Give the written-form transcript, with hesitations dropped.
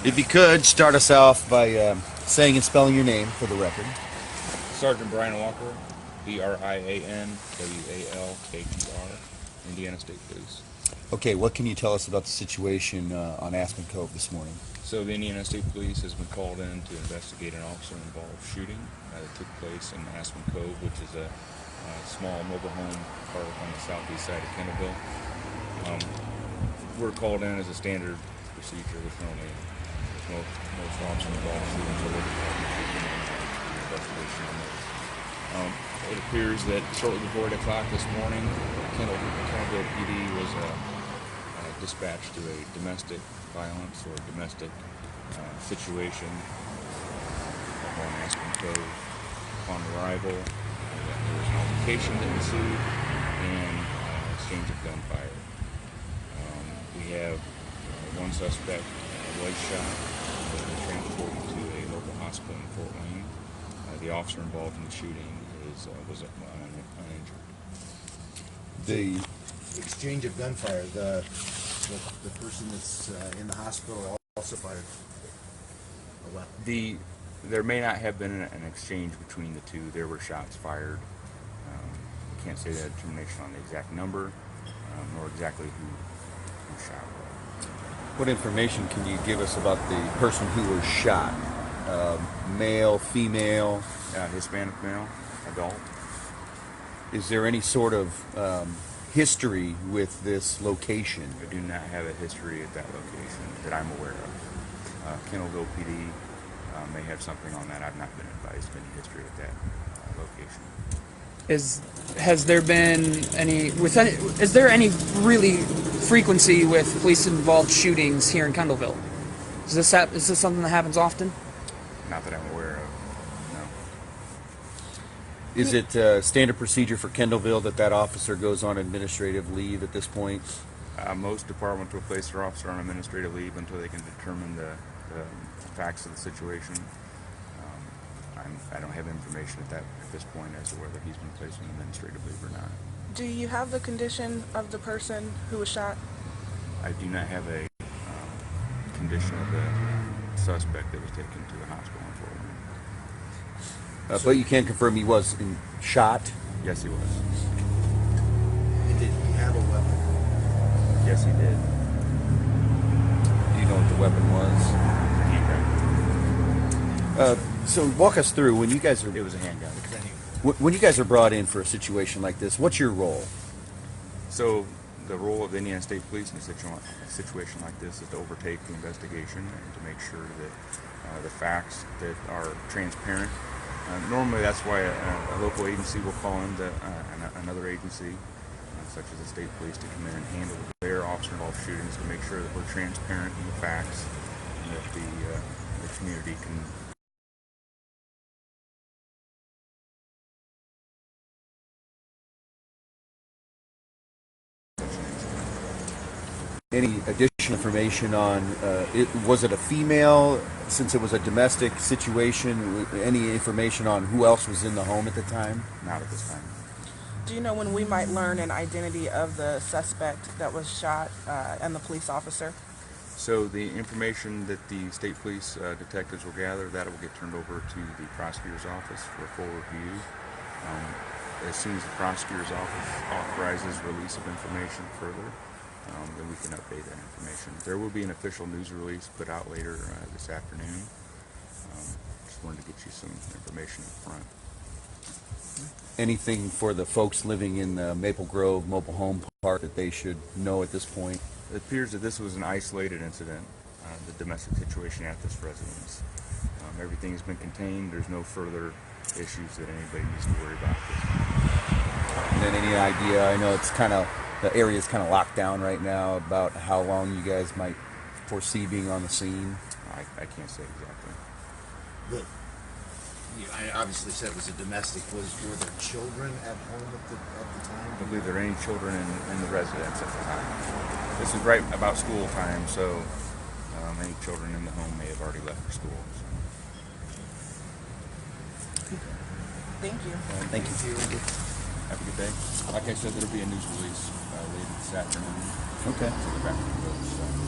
If you could, start us off by saying and spelling your name for the record. Sergeant Brian Walker, BRIANWALKER, Indiana State Police. Okay, what can you tell us about the situation on Aspen Cove this morning? So the Indiana State Police has been called in to investigate an officer-involved shooting that took place in Aspen Cove, which is a small mobile home park on the southeast side of Kendallville. We're called in as a standard procedure with most officer-involved shootings are looking for investigation on those. It appears that shortly before 8 o'clock this morning, Kendallville PD was dispatched to a domestic violence or domestic situation on Aspen Cove. Upon arrival, there was an altercation that ensued and exchange of gunfire. We have one suspect was shot, but was transported to a local hospital in Fort Wayne. The officer involved in the shooting was uninjured. The exchange of gunfire, the person that's in the hospital also fired a weapon. There may not have been an exchange between the two. There were shots fired. Can't say that determination on the exact number, nor exactly who shot what. What information can you give us about the person who was shot? Male, female? Hispanic male, adult. Is there any sort of history with this location? I do not have a history at that location that I'm aware of. Kendallville PD may have something on that. I've not been advised of any history at that location. Has there been any is there any really frequency with police involved shootings here in Kendallville? Is this something that happens often? Not that I'm aware of. No. Is it standard procedure for Kendallville that officer goes on administrative leave at this point? Most departments will place their officer on administrative leave until they can determine the facts of the situation. I don't have information at this point as to whether he's been placed on administrative leave or not. Do you have the condition of the person who was shot? I do not have a condition of the suspect that was taken to the hospital in Fort Wayne. But you can confirm he was shot? Yes, he was. And did he have a weapon? Yes, he did. Do you know what the weapon was? So walk us through when you guys are. It was a handgun. When you guys are brought in for a situation like this, what's your role? So the role of the Indiana State Police in a situation like this is to overtake the investigation and to make sure that the facts that are transparent. Normally that's why a local agency will call in another agency, such as the state police, to come in and handle their officer-involved shootings to make sure that we're transparent in the facts and that the community can. Any additional information on, was it a female, since it was a domestic situation? Any information on who else was in the home at the time? Not at this time. Do you know when we might learn an identity of the suspect that was shot and the police officer? So the information that the state police detectives will gather, that will get turned over to the prosecutor's office for full review. As soon as the prosecutor's office authorizes release of information further, then we can update that information. There will be an official news release put out later this afternoon. Just wanted to get you some information up front. Anything for the folks living in the Maple Grove Mobile Home Park that they should know at this point? It appears that this was an isolated incident, the domestic situation at this residence. Everything has been contained. There's no further issues that anybody needs to worry about. And then any idea, I know it's the area's kind of locked down right now, about how long you guys might foresee being on the scene? I can't say exactly. I obviously said it was a domestic. Were there children at home at the time? I believe there are any children in the residence at the time. This is right about school time, so any children in the home may have already left for school. So. Thank you. Thank you. Have a good day. Like I said, there'll be a news release later this afternoon. Okay. So